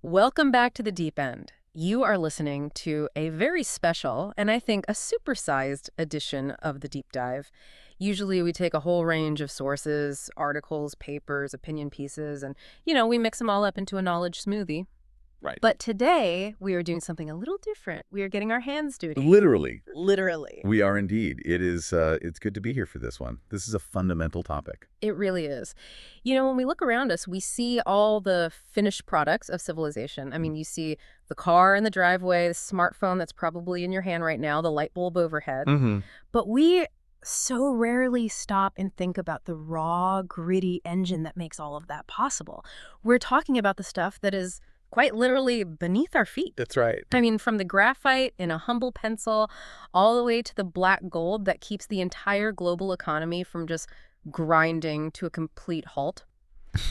Welcome back to the Deep End. You are listening to a very special, and I think a supersized edition of the Deep Dive. Usually we take a whole range of sources, articles, papers, opinion pieces, and, we mix them all up into a knowledge smoothie. Right. But today we are doing something a little different. We are getting our hands dirty. Literally. Literally. We are indeed. It's good to be here for this one. This is a fundamental topic. It really is. When we look around us, we see all the finished products of civilization. I mean, you see the car in the driveway, the smartphone that's probably in your hand right now, the light bulb overhead. But we so rarely stop and think about the raw, gritty engine that makes all of that possible. We're talking about the stuff that is quite literally beneath our feet. That's right. I mean, from the graphite in a humble pencil all the way to the black gold that keeps the entire global economy from just grinding to a complete halt.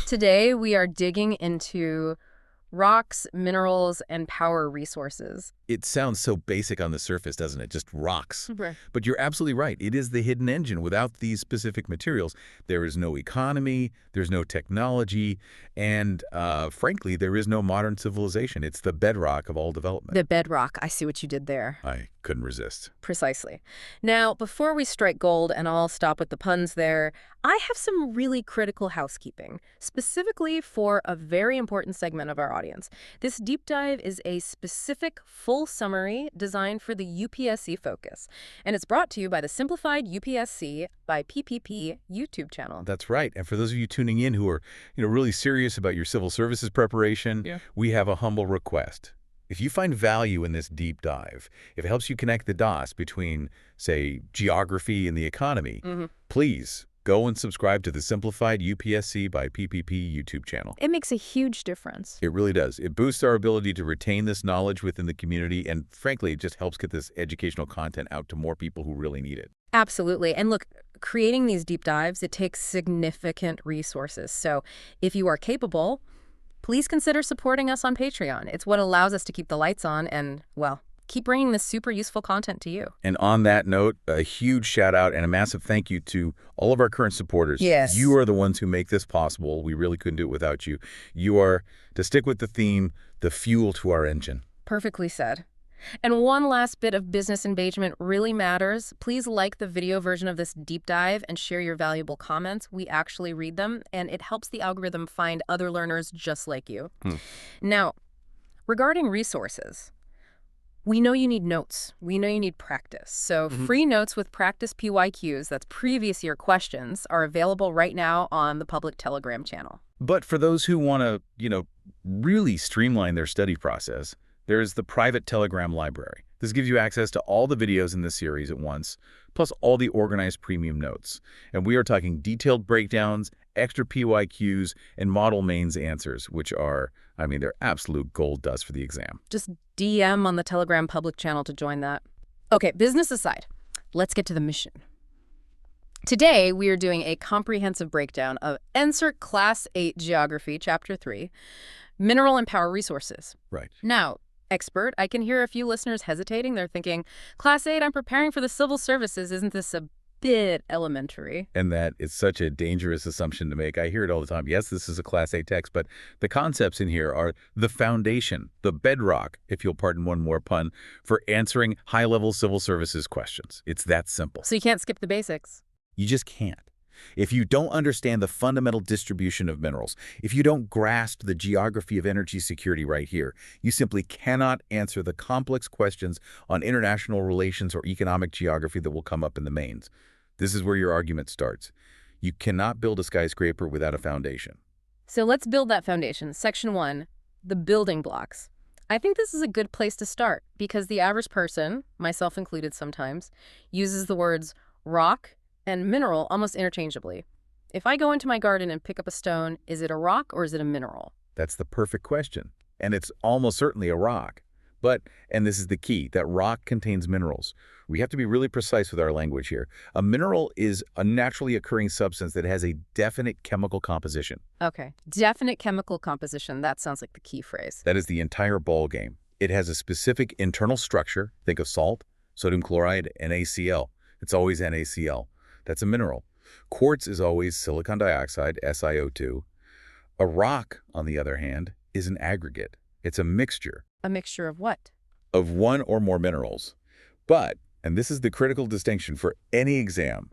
Today, we are digging into rocks, minerals, and power resources. It sounds so basic on the surface, doesn't it? Just rocks. Right. But you're absolutely right. It is the hidden engine. Without these specific materials, there is no economy, there's no technology, and frankly, there is no modern civilization. It's the bedrock of all development. The bedrock. I see what you did there. I couldn't resist. Precisely. Now, before we strike gold, and I'll stop with the puns there, I have some really critical housekeeping, specifically for a very important segment of our audience. This deep dive is a specific full summary designed for the UPSC focus, and it's brought to you by the Simplified UPSC by PPP YouTube channel. That's right. And for those of you tuning in who are, really serious about your civil services preparation, we have a humble request. If you find value in this deep dive, if it helps you connect the dots between, say, geography and the economy, please go and subscribe to the Simplified UPSC by PPP YouTube channel. It makes a huge difference. It really does. It boosts our ability to retain this knowledge within the community, and frankly, it just helps get this educational content out to more people who really need it. Absolutely. And look, creating these deep dives, it takes significant resources. So if you are capable, please consider supporting us on Patreon. It's what allows us to keep the lights on and, well, keep bringing this super useful content to you. And on that note, a huge shout out and a massive thank you to all of our current supporters. Yes. You are the ones who make this possible. We really couldn't do it without you. You are, to stick with the theme, the fuel to our engine. Perfectly said. And one last bit of business engagement really matters. Please like the video version of this deep dive and share your valuable comments. We actually read them, and it helps the algorithm find other learners just like you. Now, regarding resources, we know you need notes. We know you need practice. So free notes with practice PYQs, that's previous year questions, are available right now on the public Telegram channel. But for those who want to, really streamline their study process, there is the private Telegram library. This gives you access to all the videos in this series at once, plus all the organized premium notes. And we are talking detailed breakdowns, extra PYQs, and model mains answers, which are, they're absolute gold dust for the exam. Just DM on the Telegram public channel to join that. Okay, business aside, let's get to the mission. Today, we are doing a comprehensive breakdown of NCERT Class 8 Geography, Chapter 3, Mineral and Power Resources. Right. Now, expert, I can hear a few listeners hesitating. They're thinking, Class 8, I'm preparing for the civil services. Isn't this a bit elementary? And that is such a dangerous assumption to make. I hear it all the time. Yes, this is a Class 8 text, but the concepts in here are the foundation, the bedrock, if you'll pardon one more pun, for answering high-level civil services questions. It's that simple. So you can't skip the basics. You just can't. If you don't understand the fundamental distribution of minerals, if you don't grasp the geography of energy security right here, you simply cannot answer the complex questions on international relations or economic geography that will come up in the mains. This is where your argument starts. You cannot build a skyscraper without a foundation. So let's build that foundation. Section 1, the building blocks. I think this is a good place to start because the average person, myself included sometimes, uses the words rock and mineral almost interchangeably. If I go into my garden and pick up a stone, is it a rock or is it a mineral? That's the perfect question. And it's almost certainly a rock. But, and this is the key, that rock contains minerals. We have to be really precise with our language here. A mineral is a naturally occurring substance that has a definite chemical composition. Okay, definite chemical composition. That sounds like the key phrase. That is the entire ball game. It has a specific internal structure. Think of salt, sodium chloride, NaCl. It's always NaCl. That's a mineral. Quartz is always silicon dioxide, SiO2. A rock, on the other hand, is an aggregate. It's a mixture A mixture of what? of one or more minerals. But, and this is the critical distinction for any exam,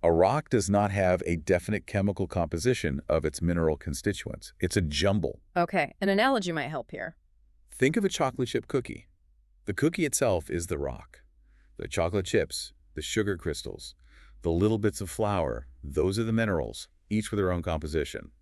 a rock does not have a definite chemical composition of its mineral constituents. It's a jumble. Okay, an analogy might help here. Think of a chocolate chip cookie. The cookie itself is the rock. The chocolate chips, the sugar crystals, the little bits of flour, those are the minerals, each with their own composition.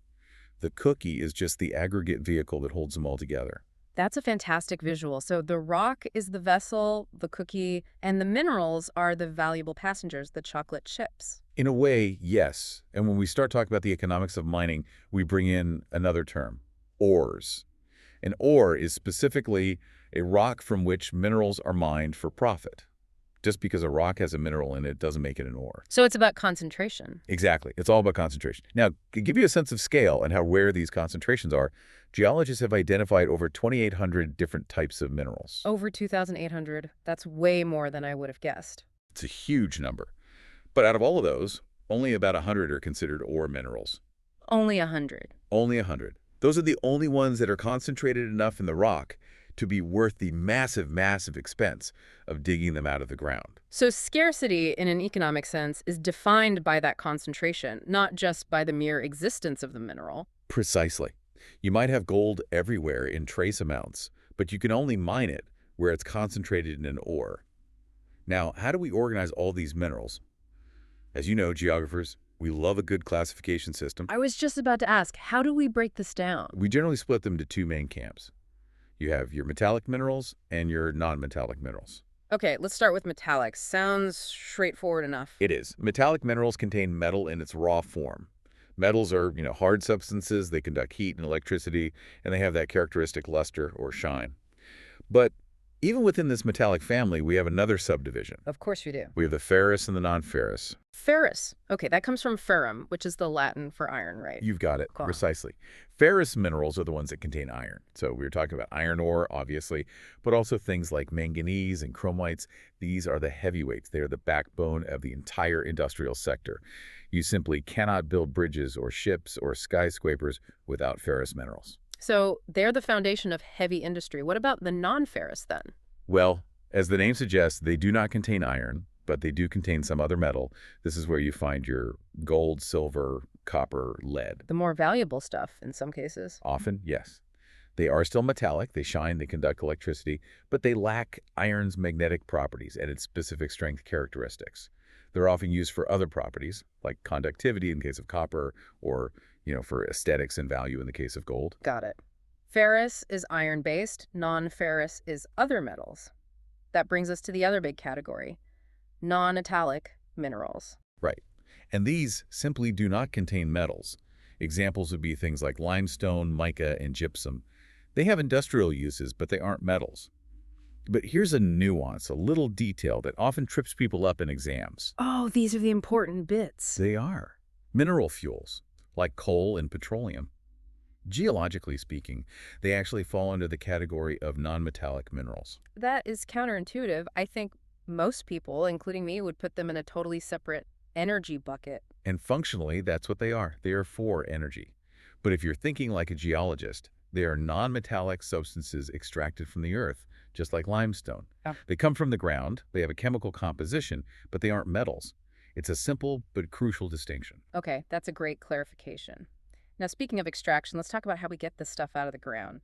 The cookie is just the aggregate vehicle that holds them all together. That's a fantastic visual. So the rock is the vessel, the cookie, and the minerals are the valuable passengers, the chocolate chips. In a way, yes. And when we start talking about the economics of mining, we bring in another term, ores. An ore is specifically a rock from which minerals are mined for profit. Just because a rock has a mineral in it doesn't make it an ore. So it's about concentration. Exactly. It's all about concentration. Now, to give you a sense of scale and how rare these concentrations are, geologists have identified over 2,800 different types of minerals. Over 2,800. That's way more than I would have guessed. It's a huge number. But out of all of those, only about 100 are considered ore minerals. Only 100. Only 100. Those are the only ones that are concentrated enough in the rock to be worth the massive, massive expense of digging them out of the ground. So scarcity, in an economic sense, is defined by that concentration, not just by the mere existence of the mineral. Precisely. You might have gold everywhere in trace amounts, but you can only mine it where it's concentrated in an ore. Now, how do we organize all these minerals? As you know, geographers, we love a good classification system. I was just about to ask, how do we break this down? We generally split them to two main camps. You have your metallic minerals and your non-metallic minerals. Okay, let's start with metallics. Sounds straightforward enough. It is. Metallic minerals contain metal in its raw form. Metals are, hard substances. They conduct heat and electricity, and they have that characteristic luster or shine. But even within this metallic family, we have another subdivision. Of course we do. We have the ferrous and the non-ferrous. Ferrous. Okay, that comes from ferrum, which is the Latin for iron, right? You've got it, Cool. precisely. Ferrous minerals are the ones that contain iron. So we were talking about iron ore, obviously, but also things like manganese and chromites. These are the heavyweights. They are the backbone of the entire industrial sector. You simply cannot build bridges or ships or skyscrapers without ferrous minerals. So they're the foundation of heavy industry. What about the non-ferrous then? Well, as the name suggests, they do not contain iron, but they do contain some other metal. This is where you find your gold, silver, copper, lead. The more valuable stuff in some cases. Often, yes. They are still metallic, they shine, they conduct electricity, but they lack iron's magnetic properties and its specific strength characteristics. They're often used for other properties, like conductivity in case of copper, or, for aesthetics and value in the case of gold. Got it. Ferrous is iron-based, non-ferrous is other metals. That brings us to the other big category, non-metallic minerals. Right. And these simply do not contain metals. Examples would be things like limestone, mica, and gypsum. They have industrial uses, but they aren't metals. But here's a nuance, a little detail that often trips people up in exams. Oh, these are the important bits. They are. Mineral fuels, like coal and petroleum. Geologically speaking, they actually fall under the category of non-metallic minerals. That is counterintuitive. I think most people, including me, would put them in a totally separate energy bucket. And functionally, that's what they are. They are for energy. But if you're thinking like a geologist, they are non-metallic substances extracted from the earth, just like limestone. Yeah. They come from the ground, they have a chemical composition, but they aren't metals. It's a simple but crucial distinction. Okay, that's a great clarification. Now, speaking of extraction, let's talk about how we get this stuff out of the ground.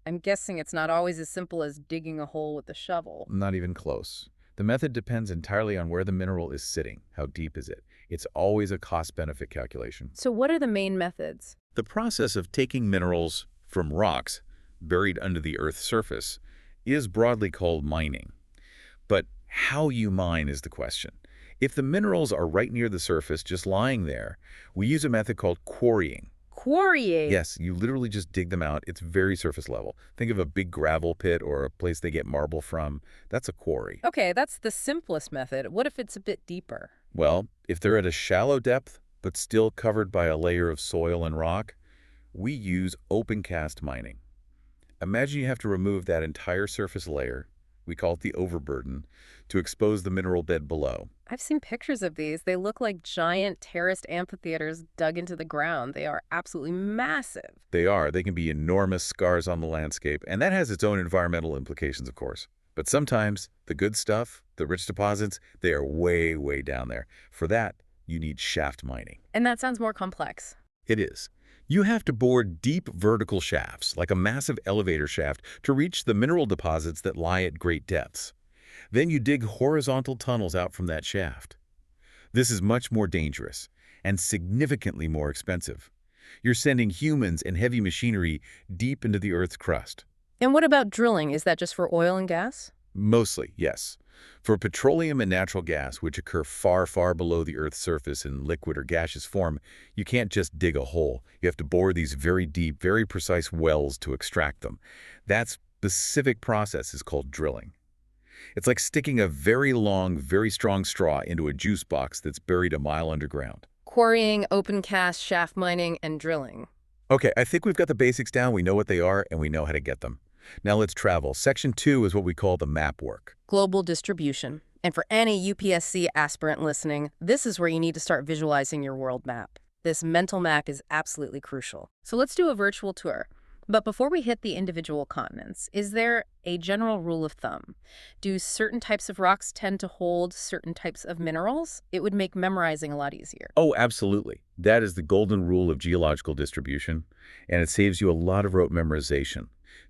I'm guessing it's not always as simple as digging a hole with a shovel. Not even close. The method depends entirely on where the mineral is sitting. How deep is it? It's always a cost-benefit calculation. So what are the main methods? The process of taking minerals from rocks buried under the Earth's surface is broadly called mining. But how you mine is the question. If the minerals are right near the surface, just lying there, we use a method called quarrying. Quarrying? Yes, you literally just dig them out. It's very surface level. Think of a big gravel pit or a place they get marble from. That's a quarry. Okay, that's the simplest method. What if it's a bit deeper? Well, if they're at a shallow depth, but still covered by a layer of soil and rock, we use open cast mining. Imagine you have to remove that entire surface layer, we call it the overburden, to expose the mineral bed below. I've seen pictures of these. They look like giant terraced amphitheaters dug into the ground. They are absolutely massive. They are. They can be enormous scars on the landscape, and that has its own environmental implications, of course. But sometimes the good stuff, the rich deposits, they are way, way down there. For that, you need shaft mining. And that sounds more complex. It is. You have to bore deep vertical shafts, like a massive elevator shaft, to reach the mineral deposits that lie at great depths. Then you dig horizontal tunnels out from that shaft. This is much more dangerous and significantly more expensive. You're sending humans and heavy machinery deep into the Earth's crust. And what about drilling? Is that just for oil and gas? Mostly, yes. For petroleum and natural gas, which occur far, far below the Earth's surface in liquid or gaseous form, you can't just dig a hole. You have to bore these very deep, very precise wells to extract them. That specific process is called drilling. It's like sticking a very long, very strong straw into a juice box that's buried a mile underground. Quarrying, open cast, shaft mining, and drilling. Okay, I think we've got the basics down. We know what they are, and we know how to get them. Now let's travel. Section 2 is what we call the map work. Global distribution. And for any UPSC aspirant listening, this is where you need to start visualizing your world map. This mental map is absolutely crucial. So let's do a virtual tour. But before we hit the individual continents, is there a general rule of thumb? Do certain types of rocks tend to hold certain types of minerals? It would make memorizing a lot easier. Oh, absolutely. That is the golden rule of geological distribution, and it saves you a lot of rote memorization.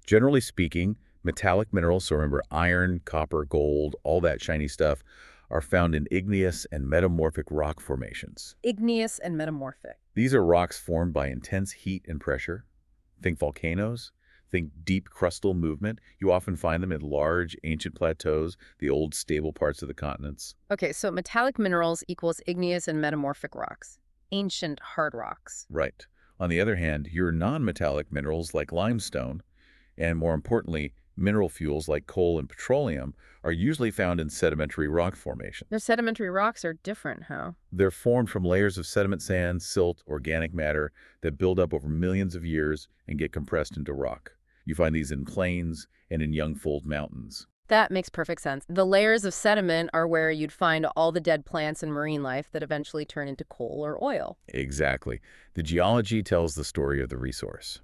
Generally speaking, metallic minerals, so remember iron, copper, gold, all that shiny stuff, are found in igneous and metamorphic rock formations. Igneous and metamorphic. These are rocks formed by intense heat and pressure. Think volcanoes, think deep crustal movement. You often find them in large, ancient plateaus, the old stable parts of the continents. Okay, so metallic minerals equals igneous and metamorphic rocks. Ancient hard rocks. Right. On the other hand, your non-metallic minerals like limestone, and more importantly, mineral fuels like coal and petroleum, are usually found in sedimentary rock formation. Their sedimentary rocks are different, huh? They're formed from layers of sediment sand, silt, organic matter that build up over millions of years and get compressed into rock. You find these in plains and in young fold mountains. That makes perfect sense. The layers of sediment are where you'd find all the dead plants and marine life that eventually turn into coal or oil. Exactly. The geology tells the story of the resource.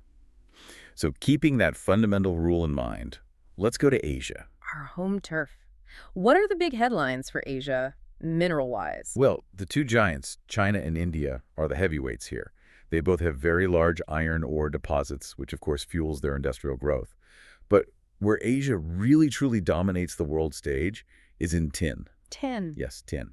So keeping that fundamental rule in mind, let's go to Asia. Our home turf. What are the big headlines for Asia, mineral-wise? Well, the two giants, China and India, are the heavyweights here. They both have very large iron ore deposits, which of course fuels their industrial growth. But where Asia really truly dominates the world stage is in tin. Tin. Yes, tin.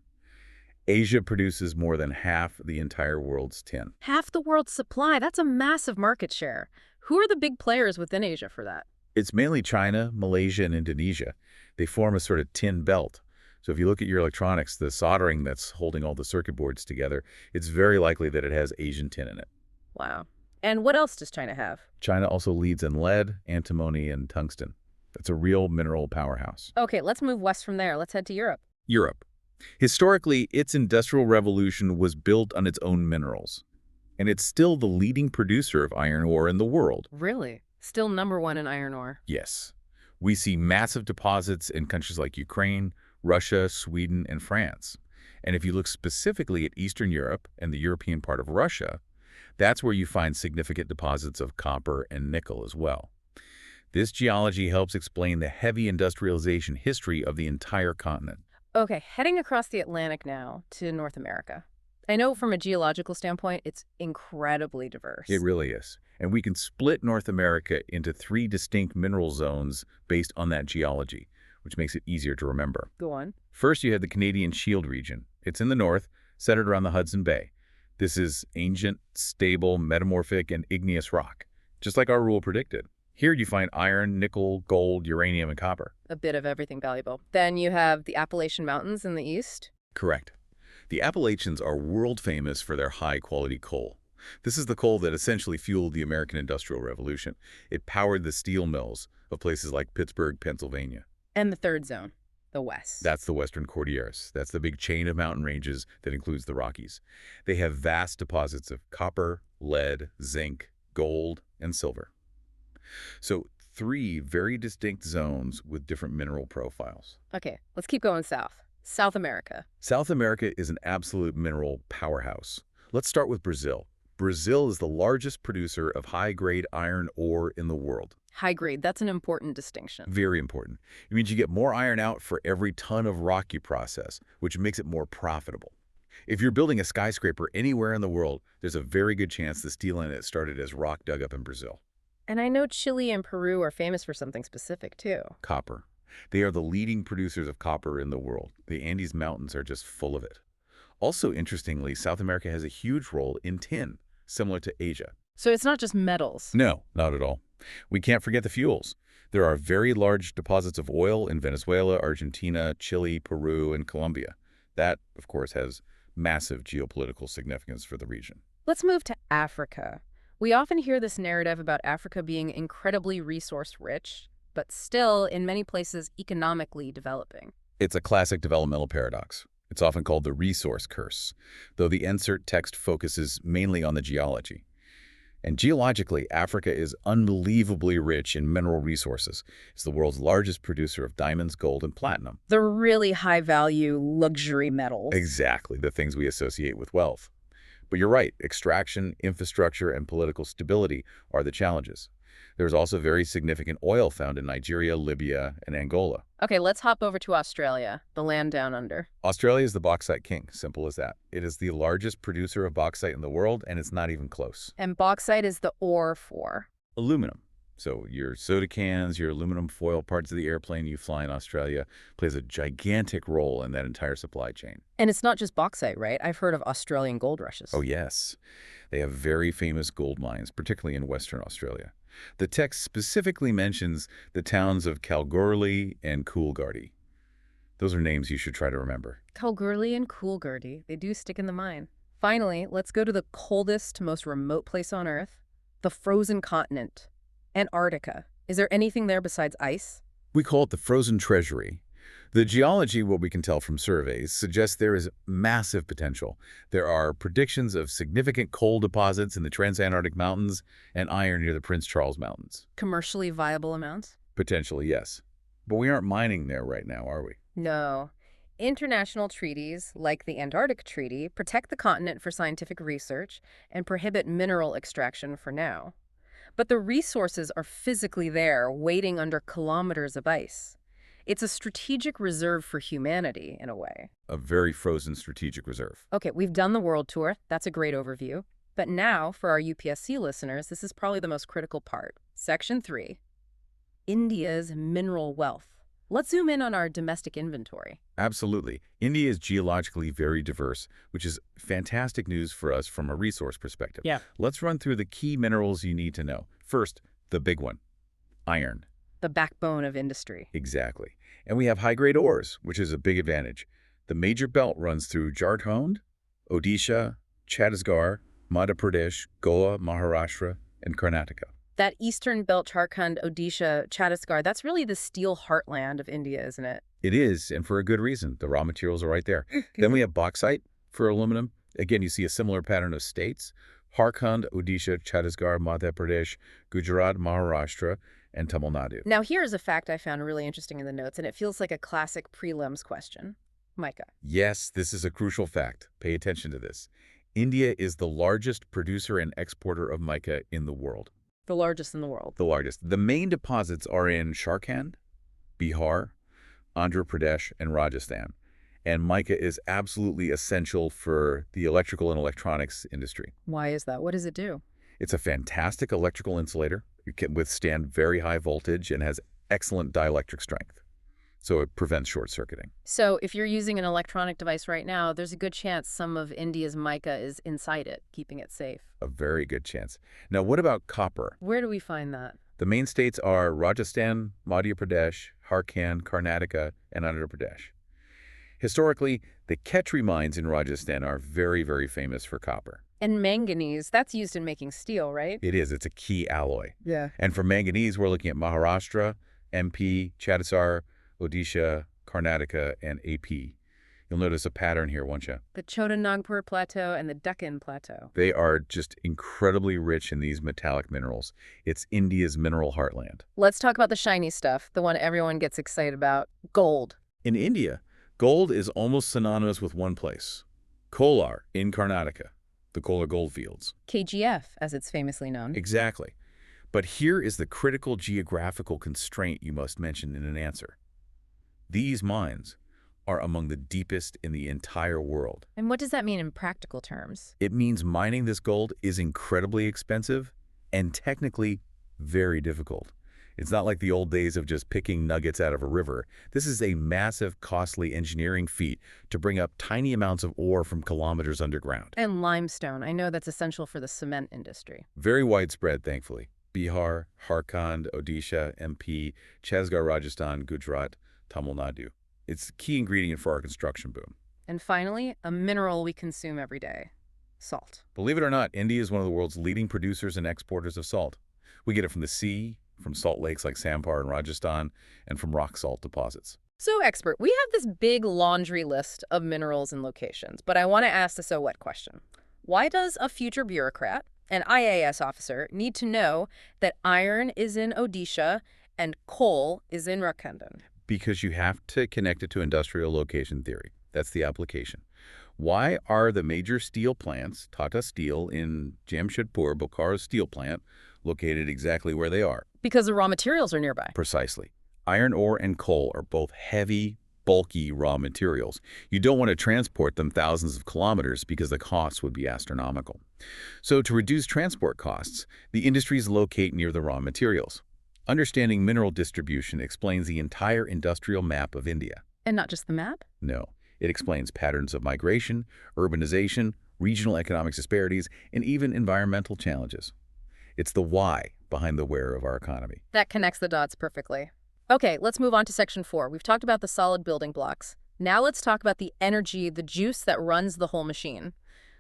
Asia produces more than half the entire world's tin. Half the world's supply. That's a massive market share. Who are the big players within Asia for that? It's mainly China, Malaysia, and Indonesia. They form a sort of tin belt. So if you look at your electronics, the soldering that's holding all the circuit boards together, it's very likely that it has Asian tin in it. Wow. And what else does China have? China also leads in lead, antimony, and tungsten. It's a real mineral powerhouse. Okay, let's move west from there. Let's head to Europe. Europe. Historically, its industrial revolution was built on its own minerals. And it's still the leading producer of iron ore in the world. Really? Still #1 in iron ore. Yes. We see massive deposits in countries like Ukraine, Russia, Sweden, and France. And if you look specifically at Eastern Europe and the European part of Russia, that's where you find significant deposits of copper and nickel as well. This geology helps explain the heavy industrialization history of the entire continent. Okay, heading across the Atlantic now to North America. I know from a geological standpoint, it's incredibly diverse. It really is. And we can split North America into 3 distinct mineral zones based on that geology, which makes it easier to remember. Go on. First, you have the Canadian Shield region. It's in the north, centered around the Hudson Bay. This is ancient, stable, metamorphic, and igneous rock, just like our rule predicted. Here you find iron, nickel, gold, uranium, and copper. A bit of everything valuable. Then you have the Appalachian Mountains in the east. Correct. The Appalachians are world famous for their high-quality coal. This is the coal that essentially fueled the American Industrial Revolution. It powered the steel mills of places like Pittsburgh, Pennsylvania. And the third zone, the west. That's the Western Cordilleras. That's the big chain of mountain ranges that includes the Rockies. They have vast deposits of copper, lead, zinc, gold, and silver. So 3 very distinct zones with different mineral profiles. Okay, let's keep going south. South America. South America is an absolute mineral powerhouse. Let's start with Brazil. Brazil is the largest producer of high-grade iron ore in the world. High grade, that's an important distinction. Very important. It means you get more iron out for every ton of rock you process, which makes it more profitable. If you're building a skyscraper anywhere in the world, there's a very good chance the steel in it started as rock dug up in Brazil. And I know Chile and Peru are famous for something specific, too. Copper. They are the leading producers of copper in the world. The Andes Mountains are just full of it. Also, interestingly, South America has a huge role in tin, similar to Asia. So it's not just metals. No, not at all. We can't forget the fuels. There are very large deposits of oil in Venezuela, Argentina, Chile, Peru, and Colombia. That, of course, has massive geopolitical significance for the region. Let's move to Africa. We often hear this narrative about Africa being incredibly resource-rich, but still, in many places, economically developing. It's a classic developmental paradox. It's often called the resource curse, though the NCERT text focuses mainly on the geology. And geologically, Africa is unbelievably rich in mineral resources. It's the world's largest producer of diamonds, gold, and platinum. The really high-value luxury metals. Exactly, the things we associate with wealth. But you're right, extraction, infrastructure, and political stability are the challenges. There's also very significant oil found in Nigeria, Libya, and Angola. Okay, let's hop over to Australia, the land down under. Australia is the bauxite king, simple as that. It is the largest producer of bauxite in the world, and it's not even close. And bauxite is the ore for? Aluminum. So your soda cans, your aluminum foil, parts of the airplane you fly in Australia plays a gigantic role in that entire supply chain. And it's not just bauxite, right? I've heard of Australian gold rushes. Oh, yes. They have very famous gold mines, particularly in Western Australia. The text specifically mentions the towns of Kalgoorlie and Coolgardie. Those are names you should try to remember. Kalgoorlie and Coolgardie, they do stick in the mind. Finally, let's go to the coldest, most remote place on Earth, the frozen continent, Antarctica. Is there anything there besides ice? We call it the frozen treasury. The geology, what we can tell from surveys, suggests there is massive potential. There are predictions of significant coal deposits in the Transantarctic Mountains and iron near the Prince Charles Mountains. Commercially viable amounts? Potentially, yes. But we aren't mining there right now, are we? No. International treaties, like the Antarctic Treaty, protect the continent for scientific research and prohibit mineral extraction for now. But the resources are physically there, waiting under kilometers of ice. It's a strategic reserve for humanity, in a way. A very frozen strategic reserve. Okay, we've done the world tour. That's a great overview. But now, for our UPSC listeners, this is probably the most critical part. Section 3, India's mineral wealth. Let's zoom in on our domestic inventory. Absolutely. India is geologically very diverse, which is fantastic news for us from a resource perspective. Yeah. Let's run through the key minerals you need to know. First, the big one, iron. The backbone of industry. Exactly. And we have high-grade ores, which is a big advantage. The major belt runs through Jharkhand, Odisha, Chhattisgarh, Madhya Pradesh, Goa, Maharashtra, and Karnataka. That eastern belt, Jharkhand, Odisha, Chhattisgarh, that's really the steel heartland of India, isn't it? It is, and for a good reason. The raw materials are right there. Then we have bauxite for aluminum. Again, you see a similar pattern of states. Jharkhand, Odisha, Chhattisgarh, Madhya Pradesh, Gujarat, Maharashtra, and Tamil Nadu. Now, here's a fact I found really interesting in the notes, and it feels like a classic prelims question. Mica. Yes, this is a crucial fact. Pay attention to this. India is the largest producer and exporter of mica in the world. The largest in the world. The largest. The main deposits are in Jharkhand, Bihar, Andhra Pradesh, and Rajasthan. And mica is absolutely essential for the electrical and electronics industry. Why is that? What does it do? It's a fantastic electrical insulator. It can withstand very high voltage and has excellent dielectric strength. So it prevents short-circuiting. So if you're using an electronic device right now, there's a good chance some of India's mica is inside it, keeping it safe. A very good chance. Now, what about copper? Where do we find that? The main states are Rajasthan, Madhya Pradesh, Jharkhand, Karnataka, and Andhra Pradesh. Historically, the Khetri mines in Rajasthan are very, very famous for copper. And manganese, that's used in making steel, right? It is. It's a key alloy. Yeah. And for manganese, we're looking at Maharashtra, MP, Chhattisgarh, Odisha, Karnataka, and AP. You'll notice a pattern here, won't you? The Chota-Nagpur Plateau and the Deccan Plateau. They are just incredibly rich in these metallic minerals. It's India's mineral heartland. Let's talk about the shiny stuff, the one everyone gets excited about, gold. In India, Gold is almost synonymous with one place. Kolar in Karnataka, the Kolar goldfields. KGF, as it's famously known. Exactly. But here is the critical geographical constraint you must mention in an answer. These mines are among the deepest in the entire world. And what does that mean in practical terms? It means mining this gold is incredibly expensive and technically very difficult. It's not like the old days of just picking nuggets out of a river. This is a massive, costly engineering feat to bring up tiny amounts of ore from kilometers underground. And limestone. I know that's essential for the cement industry. Very widespread, thankfully. Bihar, Jharkhand, Odisha, MP, Chhattisgarh, Rajasthan, Gujarat, Tamil Nadu. It's a key ingredient for our construction boom. And finally, a mineral we consume every day. Salt. Believe it or not, India is one of the world's leading producers and exporters of salt. We get it from the sea, from salt lakes like Sampar in Rajasthan, and from rock salt deposits. So, expert, we have this big laundry list of minerals and locations, but I want to ask the so what question. Why does a future bureaucrat, an IAS officer, need to know that iron is in Odisha and coal is in Rakhinden? Because you have to connect it to industrial location theory. That's the application. Why are the major steel plants, Tata Steel in Jamshedpur, Bokaro's steel plant, located exactly where they are? Because the raw materials are nearby. Precisely. Iron ore and coal are both heavy, bulky raw materials. You don't want to transport them thousands of kilometers because the costs would be astronomical. So to reduce transport costs, the industries locate near the raw materials. Understanding mineral distribution explains the entire industrial map of India. And not just the map? No. It explains patterns of migration, urbanization, regional economic disparities, and even environmental challenges. It's the why behind the where of our economy. That connects the dots perfectly. Okay, let's move on to section 4. We've talked about the solid building blocks. Now let's talk about the energy, the juice that runs the whole machine.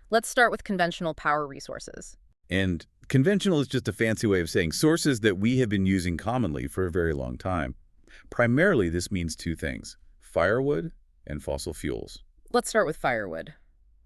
Let's start with conventional power resources. And conventional is just a fancy way of saying sources that we have been using commonly for a very long time. Primarily, this means two things: firewood and fossil fuels. Let's start with firewood.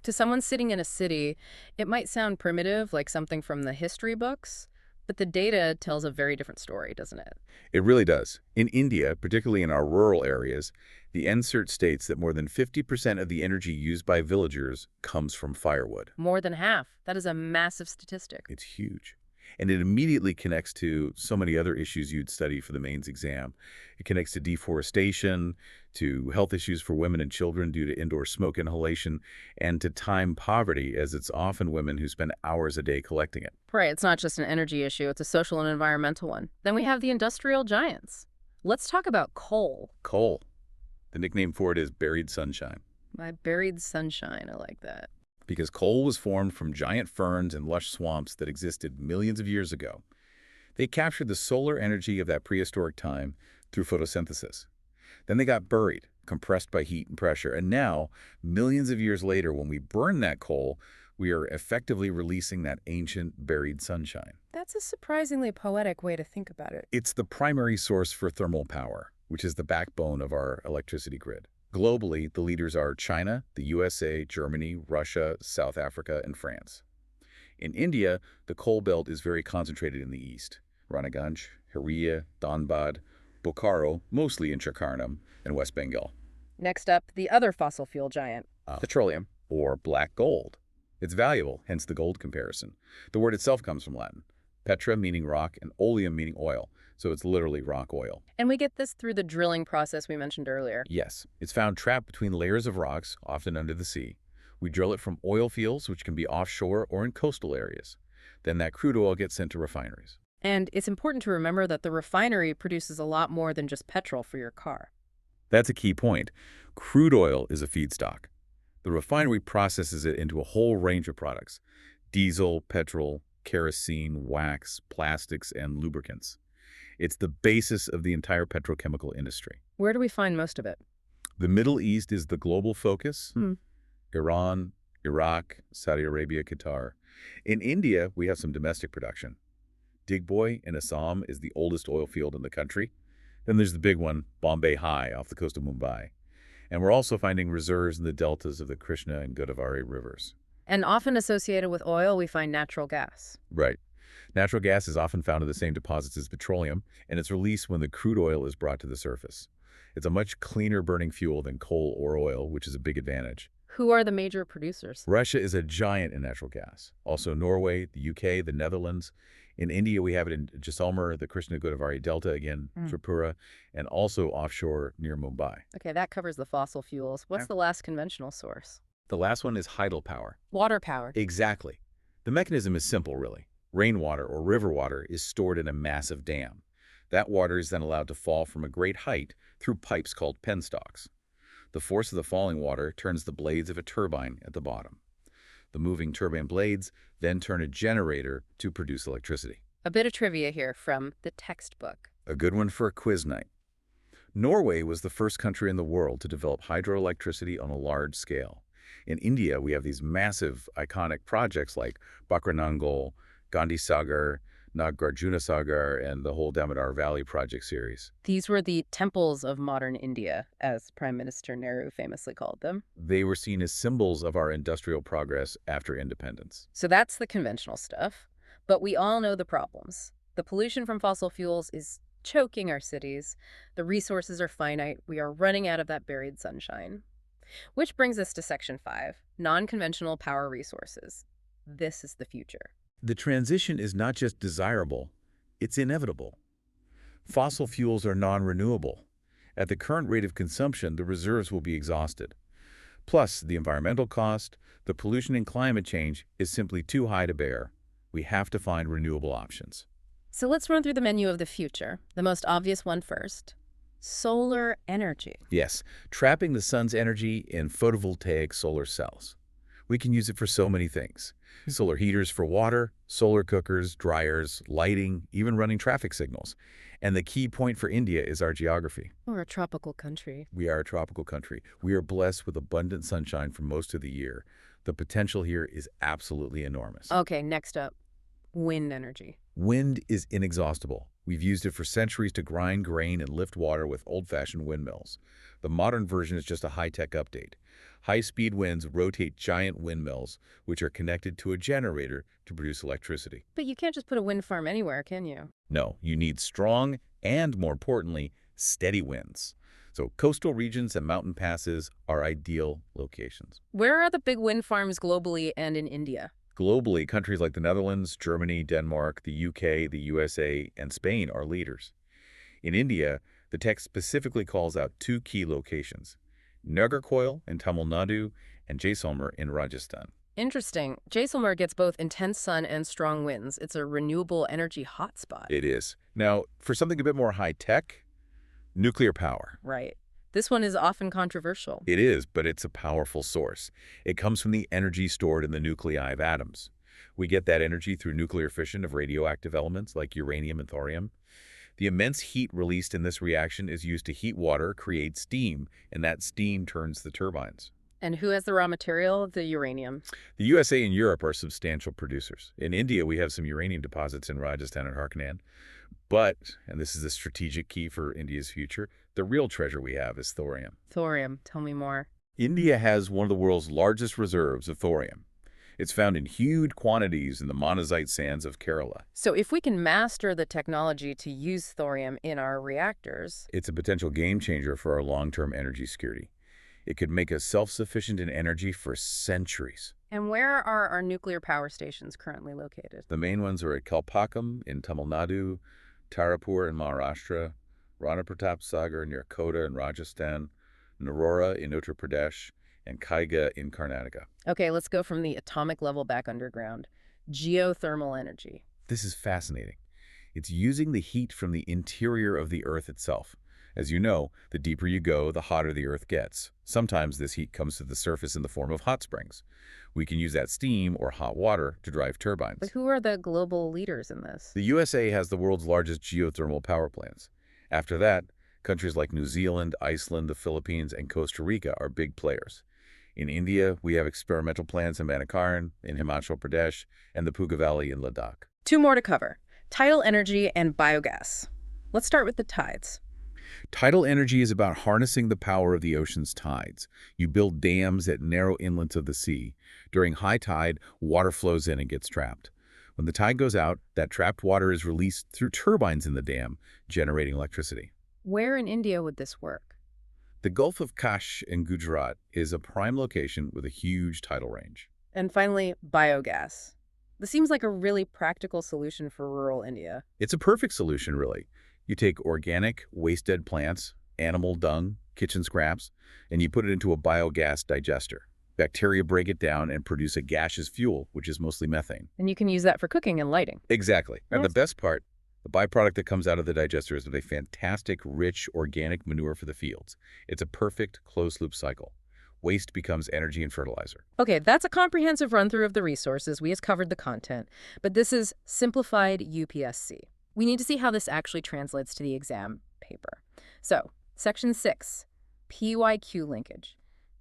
To someone sitting in a city, it might sound primitive, like something from the history books, but the data tells a very different story, doesn't it? It really does. In India, particularly in our rural areas, the NCERT states that more than 50% of the energy used by villagers comes from firewood. More than half. That is a massive statistic. It's huge. And it immediately connects to so many other issues you'd study for the mains exam. It connects to deforestation, to health issues for women and children due to indoor smoke inhalation, and to time poverty, as it's often women who spend hours a day collecting it. Right, it's not just an energy issue, it's a social and environmental one. Then we have the industrial giants. Let's talk about coal. Coal. The nickname for it is buried sunshine. My buried sunshine, I like that. Because coal was formed from giant ferns and lush swamps that existed millions of years ago. They captured the solar energy of that prehistoric time through photosynthesis. Then they got buried, compressed by heat and pressure, and now, millions of years later, when we burn that coal, we are effectively releasing that ancient buried sunshine. That's a surprisingly poetic way to think about it. It's the primary source for thermal power, which is the backbone of our electricity grid. Globally, the leaders are China, the USA, Germany, Russia, South Africa, and France. In India, the coal belt is very concentrated in the east. Raniganj, Haria, Dhanbad, Bokaro, mostly in Chakarnam, and West Bengal. Next up, the other fossil fuel giant. Petroleum, or black gold. It's valuable, hence the gold comparison. The word itself comes from Latin. Petra meaning rock and oleum meaning oil, so it's literally rock oil. And we get this through the drilling process we mentioned earlier. Yes, it's found trapped between layers of rocks, often under the sea. We drill it from oil fields, which can be offshore or in coastal areas. Then that crude oil gets sent to refineries. And it's important to remember that the refinery produces a lot more than just petrol for your car. That's a key point. Crude oil is a feedstock. The refinery processes it into a whole range of products: diesel, petrol, kerosene, wax, plastics, and lubricants. It's the basis of the entire petrochemical industry. Where do we find most of it? The Middle East is the global focus. Iran, Iraq, Saudi Arabia, Qatar. In India, we have some domestic production. Digboi in Assam is the oldest oil field in the country. Then there's the big one, Bombay High, off the coast of Mumbai. And we're also finding reserves in the deltas of the Krishna and Godavari rivers. And often associated with oil, we find natural gas. Right. Natural gas is often found in the same deposits as petroleum, and it's released when the crude oil is brought to the surface. It's a much cleaner burning fuel than coal or oil, which is a big advantage. Who are the major producers? Russia is a giant in natural gas. Also Norway, the UK, the Netherlands. In India, we have it in Jaisalmer, the Krishna Godavari Delta, again, Tripura, and also offshore near Mumbai. Okay, that covers the fossil fuels. What's the last conventional source? The last one is Hydel power. Water power. Exactly. The mechanism is simple, really. Rainwater or river water is stored in a massive dam. That water is then allowed to fall from a great height through pipes called penstalks. The force of the falling water turns the blades of a turbine at the bottom. The moving turbine blades then turn a generator to produce electricity. A bit of trivia here from the textbook. A good one for a quiz night. Norway was the first country in the world to develop hydroelectricity on a large scale. In India, we have these massive, iconic projects like Bakranangol, Gandhi Sagar, Nagarjuna Sagar, and the whole Damodar Valley project series. These were the temples of modern India, as Prime Minister Nehru famously called them. They were seen as symbols of our industrial progress after independence. So that's the conventional stuff. But we all know the problems. The pollution from fossil fuels is choking our cities. The resources are finite. We are running out of that buried sunshine. Which brings us to Section 5, non-conventional power resources. This is the future. The transition is not just desirable, it's inevitable. Fossil fuels are non-renewable. At the current rate of consumption, the reserves will be exhausted. Plus, the environmental cost, the pollution and climate change is simply too high to bear. We have to find renewable options. So let's run through the menu of the future. The most obvious one first. Solar energy. Yes, trapping the sun's energy in photovoltaic solar cells. We can use it for so many things. Solar heaters for water, solar cookers, dryers, lighting, even running traffic signals. And the key point for India is our geography. We're a tropical country. We are a tropical country. We are blessed with abundant sunshine for most of the year. The potential here is absolutely enormous. Okay, next up, wind energy. Wind is inexhaustible. We've used it for centuries to grind grain and lift water with old-fashioned windmills. The modern version is just a high-tech update. High-speed winds rotate giant windmills, which are connected to a generator to produce electricity. But you can't just put a wind farm anywhere, can you? No, you need strong and, more importantly, steady winds. So coastal regions and mountain passes are ideal locations. Where are the big wind farms globally and in India? Globally, countries like the Netherlands, Germany, Denmark, the UK, the USA, and Spain are leaders. In India, the text specifically calls out two key locations: Nagarcoil in Tamil Nadu and Jaisalmer in Rajasthan. Interesting. Jaisalmer gets both intense sun and strong winds. It's a renewable energy hotspot. It is. Now, for something a bit more high-tech, nuclear power. Right. This one is often controversial. It is, but it's a powerful source. It comes from the energy stored in the nuclei of atoms. We get that energy through nuclear fission of radioactive elements like uranium and thorium. The immense heat released in this reaction is used to heat water, create steam, and that steam turns the turbines. And who has the raw material? The uranium. The USA and Europe are substantial producers. In India, we have some uranium deposits in Rajasthan and Jharkhand. But, and this is the strategic key for India's future, the real treasure we have is thorium. Thorium. Tell me more. India has one of the world's largest reserves of thorium. It's found in huge quantities in the monazite sands of Kerala. So if we can master the technology to use thorium in our reactors... It's a potential game changer for our long-term energy security. It could make us self-sufficient in energy for centuries. And where are our nuclear power stations currently located? The main ones are at Kalpakkam in Tamil Nadu, Tarapur in Maharashtra, Rana Pratap Sagar near Kota in Rajasthan, Narora in Uttar Pradesh, and Kaiga in Karnataka. Okay, let's go from the atomic level back underground. Geothermal energy. This is fascinating. It's using the heat from the interior of the Earth itself. As you know, the deeper you go, the hotter the Earth gets. Sometimes this heat comes to the surface in the form of hot springs. We can use that steam or hot water to drive turbines. But who are the global leaders in this? The USA has the world's largest geothermal power plants. After that, countries like New Zealand, Iceland, the Philippines, and Costa Rica are big players. In India, we have experimental plants in Manikaran, in Himachal Pradesh, and the Puga Valley in Ladakh. Two more to cover: tidal energy and biogas. Let's start with the tides. Tidal energy is about harnessing the power of the ocean's tides. You build dams at narrow inlets of the sea. During high tide, water flows in and gets trapped. When the tide goes out, that trapped water is released through turbines in the dam, generating electricity. Where in India would this work? The Gulf of Kash in Gujarat is a prime location with a huge tidal range. And finally, biogas. This seems like a really practical solution for rural India. It's a perfect solution, really. You take organic, waste-dead plants, animal dung, kitchen scraps, and you put it into a biogas digester. Bacteria break it down and produce a gaseous fuel, which is mostly methane. And you can use that for cooking and lighting. Exactly. And the Nice. best part, the byproduct that comes out of the digester is a fantastic, rich, organic manure for the fields. It's a perfect closed-loop cycle. Waste becomes energy and fertilizer. Okay, that's a comprehensive run-through of the resources. We just covered the content. But this is Simplified UPSC. We need to see how this actually translates to the exam paper. So, Section 6, PYQ linkage.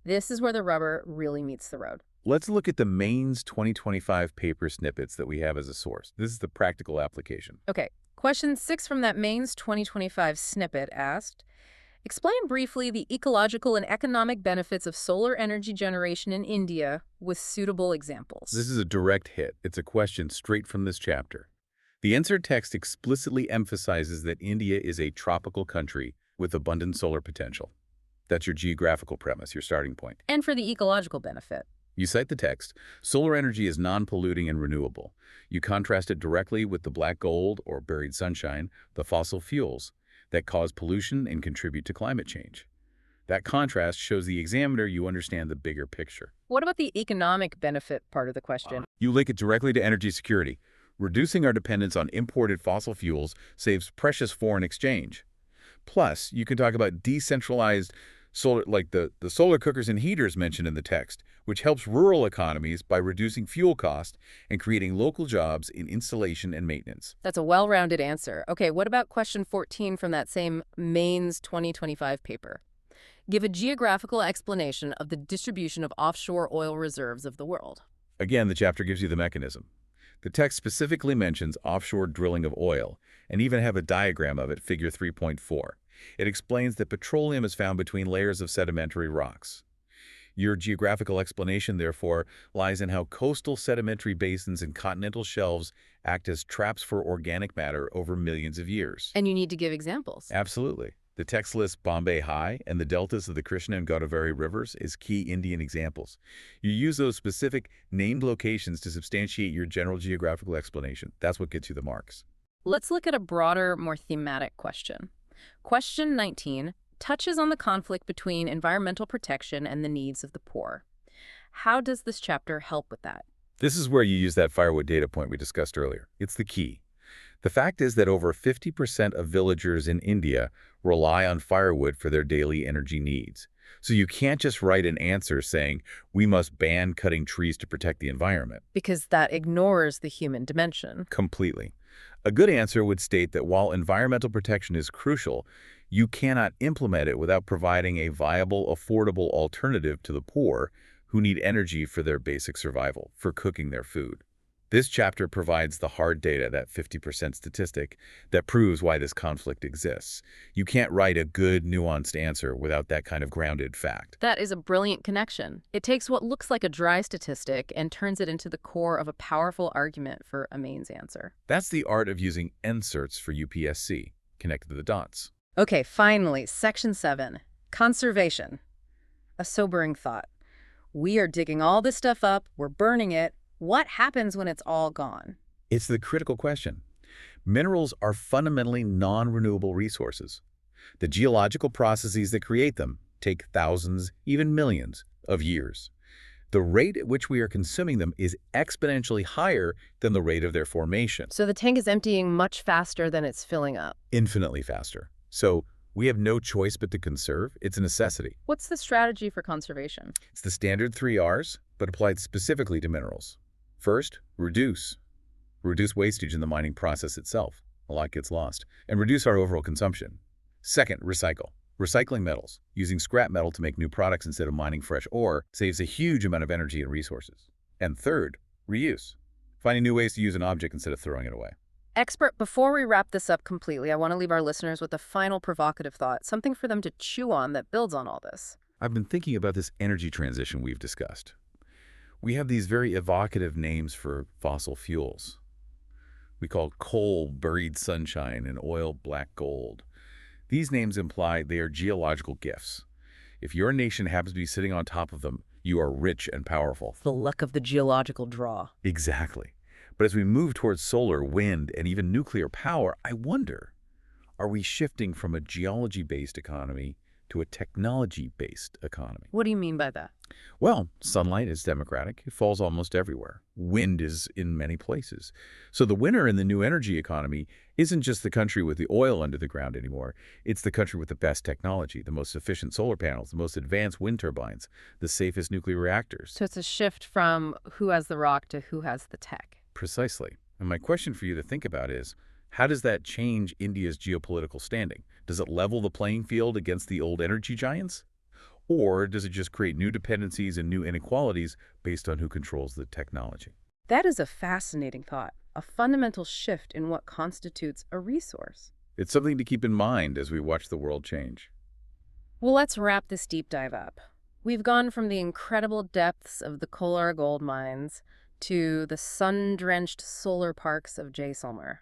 This is where the rubber really meets the road. Let's look at the Mains 2025 paper snippets that we have as a source. This is the practical application. Okay, question 6 from that Mains 2025 snippet asked, explain briefly the ecological and economic benefits of solar energy generation in India with suitable examples. This is a direct hit. It's a question straight from this chapter. The NCERT text explicitly emphasizes that India is a tropical country with abundant solar potential. That's your geographical premise, your starting point. And for the ecological benefit. You cite the text. Solar energy is non-polluting and renewable. You contrast it directly with the black gold, or buried sunshine, the fossil fuels that cause pollution and contribute to climate change. That contrast shows the examiner you understand the bigger picture. What about the economic benefit part of the question? You link it directly to energy security. Reducing our dependence on imported fossil fuels saves precious foreign exchange. Plus, you can talk about decentralized solar, like the solar cookers and heaters mentioned in the text, which helps rural economies by reducing fuel cost and creating local jobs in installation and maintenance. That's a well-rounded answer. Okay, what about question 14 from that same Mains 2025 paper? Give a geographical explanation of the distribution of offshore oil reserves of the world. Again, the chapter gives you the mechanism. The text specifically mentions offshore drilling of oil, and even have a diagram of it, figure 3.4. It explains that petroleum is found between layers of sedimentary rocks. Your geographical explanation, therefore, lies in how coastal sedimentary basins and continental shelves act as traps for organic matter over millions of years. And you need to give examples. Absolutely. The text lists Bombay High and the deltas of the Krishna and Godavari rivers as key Indian examples. You use those specific named locations to substantiate your general geographical explanation. That's what gets you the marks. Let's look at a broader, more thematic question. Question 19 touches on the conflict between environmental protection and the needs of the poor. How does this chapter help with that? This is where you use that firewood data point we discussed earlier. It's the key. The fact is that over 50% of villagers in India rely on firewood for their daily energy needs. So you can't just write an answer saying, we must ban cutting trees to protect the environment. Because that ignores the human dimension. Completely. A good answer would state that while environmental protection is crucial, you cannot implement it without providing a viable, affordable alternative to the poor who need energy for their basic survival, for cooking their food. This chapter provides the hard data, that 50% statistic, that proves why this conflict exists. You can't write a good, nuanced answer without that kind of grounded fact. That is a brilliant connection. It takes what looks like a dry statistic and turns it into the core of a powerful argument for a mains answer. That's the art of using NCERTs for UPSC, connected to the dots. Okay, finally, Section 7, Conservation. A sobering thought. We are digging all this stuff up, we're burning it. What happens when it's all gone? It's the critical question. Minerals are fundamentally non-renewable resources. The geological processes that create them take thousands, even millions, of years. The rate at which we are consuming them is exponentially higher than the rate of their formation. So the tank is emptying much faster than it's filling up. Infinitely faster. So we have no choice but to conserve. It's a necessity. What's the strategy for conservation? It's the standard 3 R's, but applied specifically to minerals. First, reduce. Reduce wastage in the mining process itself. A lot gets lost. And reduce our overall consumption. Second, recycle. Recycling metals, using scrap metal to make new products instead of mining fresh ore, saves a huge amount of energy and resources. And third, reuse. Finding new ways to use an object instead of throwing it away. Expert, before we wrap this up completely, I want to leave our listeners with a final provocative thought, something for them to chew on that builds on all this. I've been thinking about this energy transition we've discussed. We have these very evocative names for fossil fuels. We call coal buried sunshine and oil black gold. These names imply they are geological gifts. If your nation happens to be sitting on top of them, you are rich and powerful. The luck of the geological draw. Exactly. But as we move towards solar, wind, and even nuclear power, I wonder, are we shifting from a geology-based economy to a technology-based economy? What do you mean by that? Well, sunlight is democratic. It falls almost everywhere. Wind is in many places. So the winner in the new energy economy isn't just the country with the oil under the ground anymore. It's the country with the best technology, the most efficient solar panels, the most advanced wind turbines, the safest nuclear reactors. So it's a shift from who has the rock to who has the tech. Precisely. And my question for you to think about is, how does that change India's geopolitical standing? Does it level the playing field against the old energy giants? Or does it just create new dependencies and new inequalities based on who controls the technology? That is a fascinating thought, a fundamental shift in what constitutes a resource. It's something to keep in mind as we watch the world change. Well, let's wrap this deep dive up. We've gone from the incredible depths of the Kolar gold mines to the sun-drenched solar parks of Jaisalmer.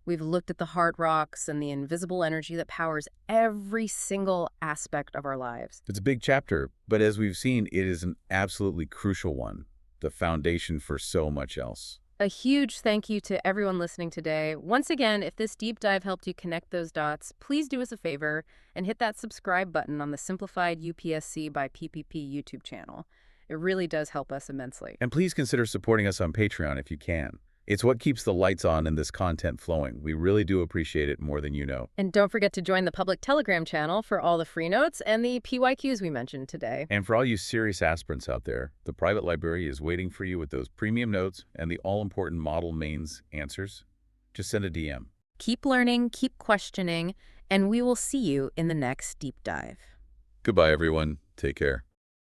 We've looked at the hard rocks and the invisible energy that powers every single aspect of our lives. It's a big chapter, but as we've seen, it is an absolutely crucial one, the foundation for so much else. A huge thank you to everyone listening today. Once again, if this deep dive helped you connect those dots, please do us a favor and hit that subscribe button on the Simplified UPSC by PPP YouTube channel. It really does help us immensely. And please consider supporting us on Patreon if you can. It's what keeps the lights on and this content flowing. We really do appreciate it more than you know. And don't forget to join the public Telegram channel for all the free notes and the PYQs we mentioned today. And for all you serious aspirants out there, the private library is waiting for you with those premium notes and the all-important model mains answers. Just send a DM. Keep learning, keep questioning, and we will see you in the next deep dive. Goodbye, everyone. Take care.